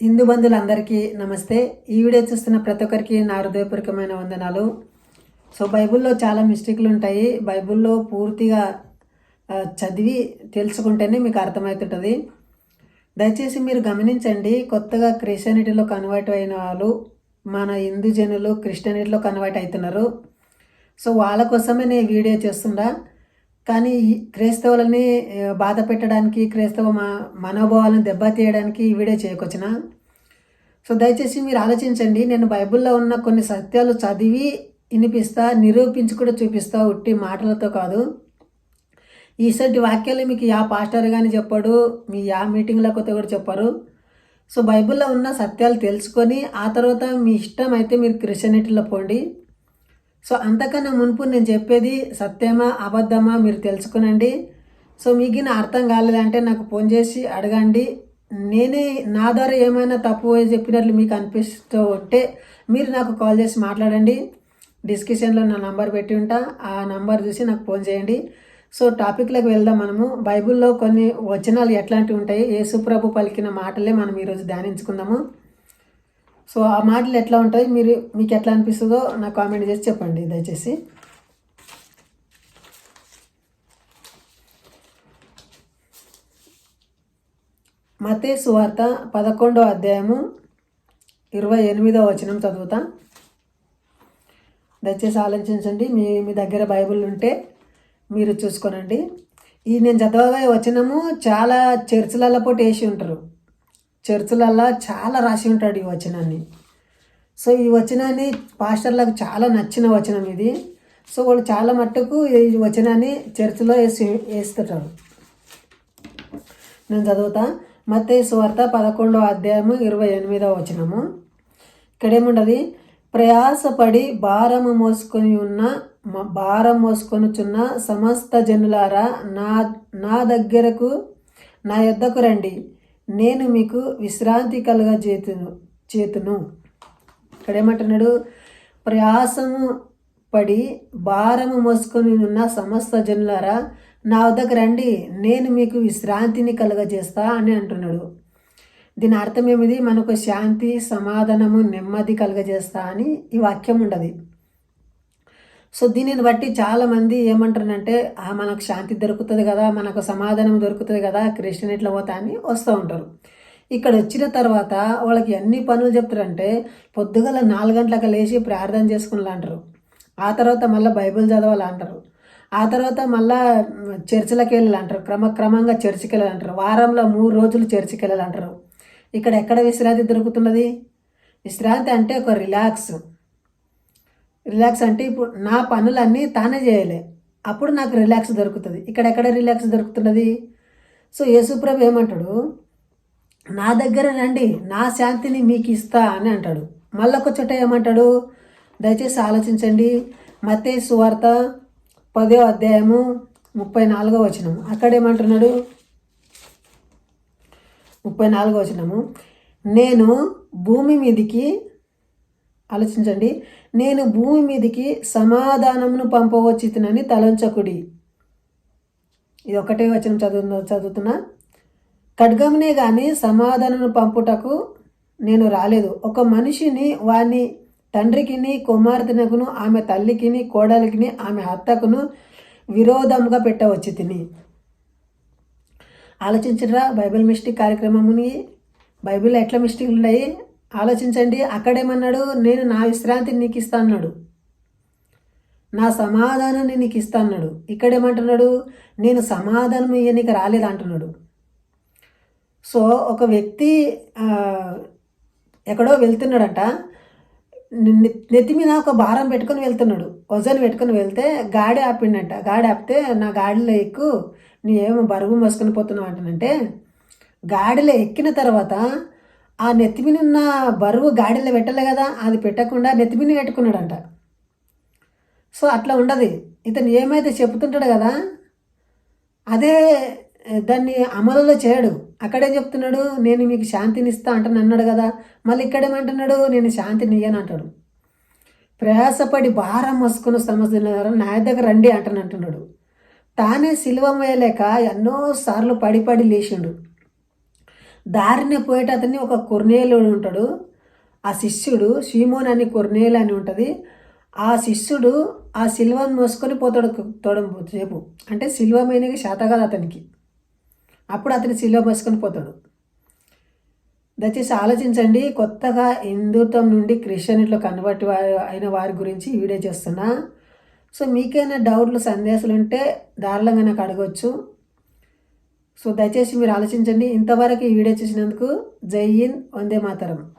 హిందూ బంధువులందరికీ నమస్తే. ఈ వీడియో చూస్తున్న ప్రతి ఒక్కరికి నా హృదయపూర్వకమైన వందనాలు. బైబిల్లో చాలా మిస్టేక్లు ఉంటాయి. బైబిల్లో పూర్తిగా చదివి తెలుసుకుంటేనే మీకు అర్థమవుతుంటుంది. దయచేసి మీరు గమనించండి. కొత్తగా క్రిస్టియానిటీలో కన్వర్ట్ అయిన వాళ్ళు మన హిందూ జనులు క్రిస్టియానిటీలో కన్వర్ట్ అవుతున్నారు. వాళ్ళ కోసమే నేను వీడియో చేస్తున్నా. కానీ క్రైస్తవులని బాధ పెట్టడానికి, క్రైస్తవ మనోభావాలను దెబ్బతీయడానికి ఈ వీడియో చేయకొచ్చిన. దయచేసి మీరు ఆలోచించండి. నేను బైబిల్లో ఉన్న కొన్ని సత్యాలు చదివి వినిపిస్తా, నిరూపించి కూడా చూపిస్తా, ఉట్టి మాటలతో కాదు. ఈసటి వాక్యాలు మీకు యా పాస్టర్ కానీ చెప్పాడు, మీ యా మీటింగ్లో కొత్త కూడా చెప్పారు. బైబిల్లో ఉన్న సత్యాలు తెలుసుకొని ఆ తర్వాత మీ ఇష్టం అయితే మీరు క్రిస్టియానిటీలో పోండి. అంతకన్నా మునుపు నేను చెప్పేది సత్యమా అబద్ధమా మీరు తెలుసుకునండి. మీకు నా అర్థం కాలేదంటే నాకు ఫోన్ చేసి అడగండి. నేనే నా ద్వారా ఏమైనా తప్పు చెప్పినట్లు మీకు అనిపిస్తూ ఉంటే మీరు నాకు కాల్ చేసి మాట్లాడండి. డిస్క్రిప్షన్లో నా నంబర్ పెట్టి ఉంటా, ఆ నంబర్ చూసి నాకు ఫోన్ చేయండి. టాపిక్లోకి వెళ్దాం. మనము బైబిల్లో కొన్ని వచనాలు ఎట్లాంటివి ఉంటాయి, యేసుప్రభు పలికిన మాటలే మనం ఈరోజు ధ్యానించుకుందాము. ఆ మాటలు ఎట్లా ఉంటాయి, మీకు ఎట్లా అనిపిస్తుందో నాకు కామెంట్ చేసి చెప్పండి దయచేసి. మత్తయి సువార్త 11వ అధ్యాయము 28వ వచనం చదువుతా. దయచేసి ఆలోచించండి. మీ దగ్గర బైబిల్ ఉంటే మీరు చూసుకోనండి. ఈ నేను చదవబోయే వచనము చాలా చర్చిలలో పోటీ వేసి ఉంటారు. చర్చిలల్లో చాలా రాసి ఉంటాడు ఈ వచనాన్ని. ఈ వచనాన్ని పాస్టర్లకు చాలా నచ్చిన వచనం ఇది. వాళ్ళు చాలా మట్టుకు ఈ వచనాన్ని చర్చిలో వేస్తుంటారు. నేను చదువుతా. మత్తయి సువార్త 11వ అధ్యాయము 28వ వచనము. ఇక్కడేముండదు, ప్రయాసపడి భారం మోసుకొనుచున్న సమస్త జనులారా నా దగ్గరకు నా యొద్దకు రండి, నేను మీకు విశ్రాంతి చేతును. ఇక్కడ ఏమంటున్నాడు, ప్రయాసము పడి భారము మోసుకొని ఉన్న సమస్త జనులారా నా వద్దకు రండి, నేను మీకు విశ్రాంతిని కలుగజేస్తా అని అంటున్నాడు. దీని అర్థం ఏమిది, మనకు శాంతి, సమాధానము, నెమ్మది కలుగజేస్తా అని ఈ వాక్యం ఉండదు. దీనిని బట్టి చాలామంది ఏమంటారంటే మనకు శాంతి దొరుకుతుంది కదా, మనకు సమాధానం దొరుకుతుంది కదా, క్రిస్టియనిటీలో పోతా అని వస్తూ ఉంటారు. ఇక్కడ వచ్చిన తర్వాత వాళ్ళకి ఎన్ని పనులు చెప్తారంటే పొద్దుగల 4 గంటలకు లేచి ప్రార్థన చేసుకుని అంటారు. ఆ తర్వాత మళ్ళీ బైబిల్ చదవాలి అంటారు. ఆ తర్వాత మళ్ళీ చర్చిలకు వెళ్ళాలంటారు. క్రమంగా చర్చికి వెళ్ళాలంటారు. వారంలో 3 రోజులు చర్చికి వెళ్ళాలంటారు. ఇక్కడ ఎక్కడ విశ్రాంతి దొరుకుతున్నది? విశ్రాంతి అంటే ఒక రిలాక్స్ అంటే ఇప్పుడు నా పనులన్నీ తానే చేయలే, అప్పుడు నాకు రిలాక్స్ దొరుకుతుంది. ఇక్కడ ఎక్కడ రిలాక్స్ దొరుకుతున్నది? యేసుప్రభు ఏమంటాడు, నా దగ్గర రండి, నా శాంతిని మీకు ఇస్తా అని అంటాడు. మళ్ళొక చోట ఏమంటాడు, దయచేసి ఆలోచించండి. మత్తయి సువార్త 10వ అధ్యాయము 34వ వచనం. అక్కడేమంటున్నాడు, 34వ వచనము, నేను భూమి మీదికి, ఆలోచించండి, నేను భూమి మీదికి సమాధానమును పంపవచ్చునని తలంచకుడి. ఇది ఒకటే వచనం చదువుతున్నా. ఖడ్గమునే కానీ సమాధానము పంపుటకు నేను రాలేదు, ఒక మనిషిని వాని తండ్రికిని కుమార్తెనకును ఆమె తల్లికిని కోడలికిని ఆమె అత్తకును విరోధంగా పెట్టవచ్చు తిని. ఆలోచించరా బైబిల్ మిస్టేక్ కార్యక్రమముని, బైబిల్లో ఎట్లా మిస్టేక్లు ఉన్నాయి ఆలోచించండి. అక్కడేమన్నాడు, నేను నా విశ్రాంతిని నీకు ఇస్తా అన్నాడు, నా సమాధానాన్ని నీకు ఇస్తా అన్నాడు. ఇక్కడేమంటున్నాడు, నేను సమాధానం ఇయ్యనీకి రాలేదు అంటున్నాడు. ఒక వ్యక్తి ఎక్కడో వెళ్తున్నాడంట, నెత్తి మీద ఒక భారం పెట్టుకొని వెళ్తున్నాడు, వజన్ పెట్టుకొని వెళ్తే గాడి ఆపిండంట. గాడి ఆపితే నా గాడిలో ఎక్కు, నీ ఏమో బరువు మోసుకొని పోతున్నావు అంటానంటే, గాడిలో ఎక్కిన తర్వాత ఆ నెత్తి మీద ఉన్న బరువు గాడిలో పెట్టలే కదా, అది పెట్టకుండా నెత్తి మీద పెట్టుకున్నాడంట. అట్లా ఉండదు. ఇతను ఏమైతే చెప్తుంటాడు కదా అదే దాన్ని అమలులో చేయడు. అక్కడేం చెప్తున్నాడు, నేను మీకు శాంతిని ఇస్తా అంటాను అన్నాడు కదా, మళ్ళీ ఇక్కడేమంటున్నాడు, నేను శాంతిని ఇయ్యను అంటాడు. ప్రయాసపడి భారం మోసుకున్న సమస్యలు నా దగ్గర రండి అంటున్నాడు. తానే సిలువ వేయలేక ఎన్నోసార్లు పడి లేచిండు. దారినే పోయేట అతన్ని ఒక కొర్నేలు ఉంటాడు. ఆ శిష్యుడు షీమోన్ అని కొర్నేలు అని ఉంటుంది. ఆ శిష్యుడు ఆ సిల్వను మోసుకొని పోతాడు తోడం సేపు. అంటే సిల్వ మీనకి శాత కాదు అతనికి. అప్పుడు అతని సిల్వ మోసుకొని పోతాడు. దయచేసి ఆలోచించండి. కొత్తగా హిందుత్వం నుండి క్రిస్టియనిటీలో కన్వర్ట్ అయిన వారి గురించి ఈ వీడియో చేస్తున్నా. సో మీకైనా డౌట్లు సందేహాలు ఉంటే దారుణంగా నాకు అడగవచ్చు. సో దయచేసి మీరు ఆలోచించండి. ఇంతవరకు ఈ వీడియో చూసినందుకు జై హింద్, వందే మాతరం.